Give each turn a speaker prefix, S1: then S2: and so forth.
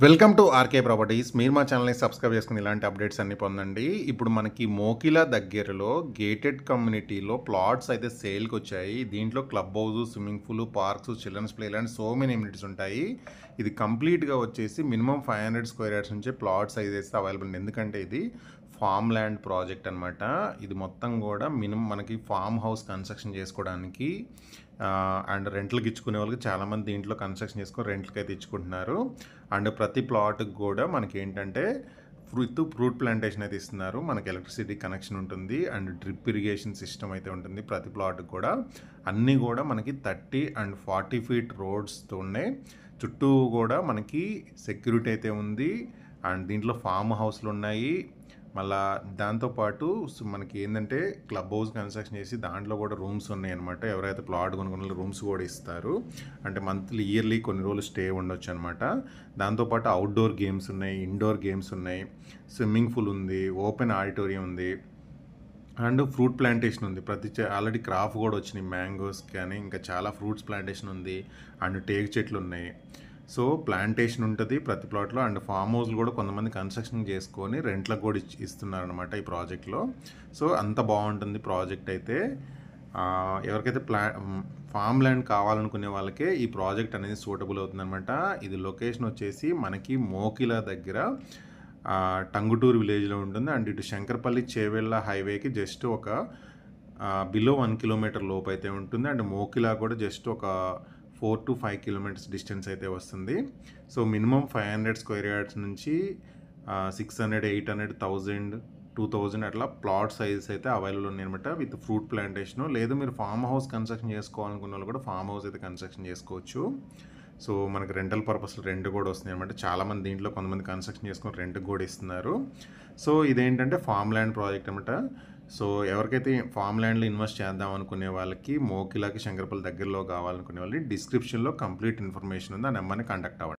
S1: Welcome to RK properties. మీరు మా ఛానల్ని సబ్స్క్రైబ్ చేసుకుని ఇలాంటి అప్డేట్స్ అన్ని పొందండి. ఇప్పుడు మనకి మోకిలా దగ్గరలో గేటెడ్ కమ్యూనిటీలో ప్లాట్స్ అయితే సేల్కి వచ్చాయి. దీంట్లో club house, swimming pool, parks, children's play land, so many amenities ఉంటాయి. ఇది కంప్లీట్గా వచ్చేసి మినిమం 500 స్క్వేర్ యార్డ్స్ నుంచి ప్లాట్ సైజ్ అయితే అవైలబుల్ ఉంది. ఎందుకంటే ఇది ఫామ్ ల్యాండ్ ప్రాజెక్ట్ అనమాట. ఇది మొత్తం కూడా మినిమం మనకి ఫామ్ హౌస్ కన్స్ట్రక్షన్ చేసుకోవడానికి అండ్ రెంట్లకు ఇచ్చుకునే వాళ్ళకి చాలామంది దీంట్లో కన్స్ట్రక్షన్ చేసుకొని రెంట్లకి అయితే ఇచ్చుకుంటున్నారు. అండ్ ప్రతి ప్లాట్కి కూడా మనకి ఏంటంటే ఫ్రూట్ ప్లాంటేషన్ అయితే ఇస్తున్నారు. మనకి ఎలక్ట్రిసిటీ కనెక్షన్ ఉంటుంది అండ్ డ్రిప్ ఇరిగేషన్ సిస్టమ్ అయితే ఉంటుంది ప్రతి ప్లాట్కి కూడా. అన్నీ కూడా మనకి 30 అండ్ 40 ఫీట్ రోడ్స్తో ఉన్నాయి. చుట్టూ కూడా మనకి సెక్యూరిటీ అయితే ఉంది. అండ్ దీంట్లో ఫామ్ హౌస్లు ఉన్నాయి. మళ్ళా దాంతోపాటు మనకి ఏంటంటే క్లబ్ హౌస్ కన్స్ట్రక్షన్ చేసి దాంట్లో కూడా రూమ్స్ ఉన్నాయి అనమాట. ఎవరైతే ప్లాట్ కొనుక్కున్న రూమ్స్ కూడా ఇస్తారు. అంటే మంత్లీ ఇయర్లీ కొన్ని రోజులు స్టే ఉండొచ్చు అనమాట. దాంతోపాటు అవుట్డోర్ గేమ్స్ ఉన్నాయి, ఇండోర్ గేమ్స్ ఉన్నాయి, స్విమ్మింగ్ పూల్ ఉంది, ఓపెన్ ఆడిటోరియం ఉంది అండ్ ఫ్రూట్ ప్లాంటేషన్ ఉంది. ఆల్రెడీ క్రాప్ కూడా వచ్చినాయి, మ్యాంగోస్ కానీ ఇంకా చాలా ఫ్రూట్స్ ప్లాంటేషన్ ఉంది. అండ్ టేక్ చెట్లు ఉన్నాయి. సో ప్లాంటేషన్ ఉంటుంది ప్రతి ప్లాట్లో. అండ్ ఫామ్ హౌస్లు కూడా కొంతమంది కన్స్ట్రక్షన్ చేసుకొని రెంట్లకు కూడా ఇస్తున్నారనమాట ఈ ప్రాజెక్ట్లో. సో అంత బాగుంటుంది ప్రాజెక్ట్ అయితే. ఎవరికైతే ఫామ్ ల్యాండ్ కావాలనుకునే వాళ్ళకే ఈ ప్రాజెక్ట్ అనేది సూటబుల్ అవుతుందన్నమాట. ఇది లొకేషన్ వచ్చేసి మనకి మోకిలా దగ్గర టంగుటూరు విలేజ్లో ఉంటుంది. అండ్ ఇటు శంకరపల్లి చేవెళ్ళ హైవేకి జస్ట్ ఒక బిలో 1 కిలోమీటర్ లోపు అయితే ఉంటుంది. అండ్ మోకిలా కూడా జస్ట్ ఒక 4 to 5 కిలోమీటర్స్ డిస్టెన్స్ అయితే వస్తుంది. సో మినిమం 500 స్క్వేర్ యార్డ్స్ నుంచి 600, 800, 1000, 2000 అట్లా ప్లాట్ సైజెస్ అయితే అవైలబుల్ ఉన్నాయన్నమాట. With fruit plantation. లేదు మీరు ఫామ్ హౌస్ కన్స్ట్రక్షన్ చేసుకోవాలనుకున్న వాళ్ళు కూడా ఫామ్ హౌస్ అయితే కన్స్ట్రక్షన్ చేసుకోవచ్చు. సో మనకి రెంటల్ పర్పస్లో రెంట్ కూడా వస్తుంది అనమాట. చాలామంది దీంట్లో కొంతమంది కన్స్ట్రక్షన్ చేసుకొని రెంట్కి కూడా ఇస్తున్నారు. సో ఇదేంటంటే ఫామ్ ల్యాండ్ ప్రాజెక్ట్ అనమాట. సో ఎవరికైతే ఫామ్ ల్యాండ్లో ఇన్వెస్ట్ చేద్దాం అనుకునే వాళ్ళకి మోకిలాకి శంకరపల్లి దగ్గరలో కావాలనుకునే వాళ్ళకి డిస్క్రిప్షన్లో కంప్లీట్ ఇన్ఫర్మేషన్ ఉంది. ఆ నెంబర్ని కాంటాక్ట్ అవ్వండి.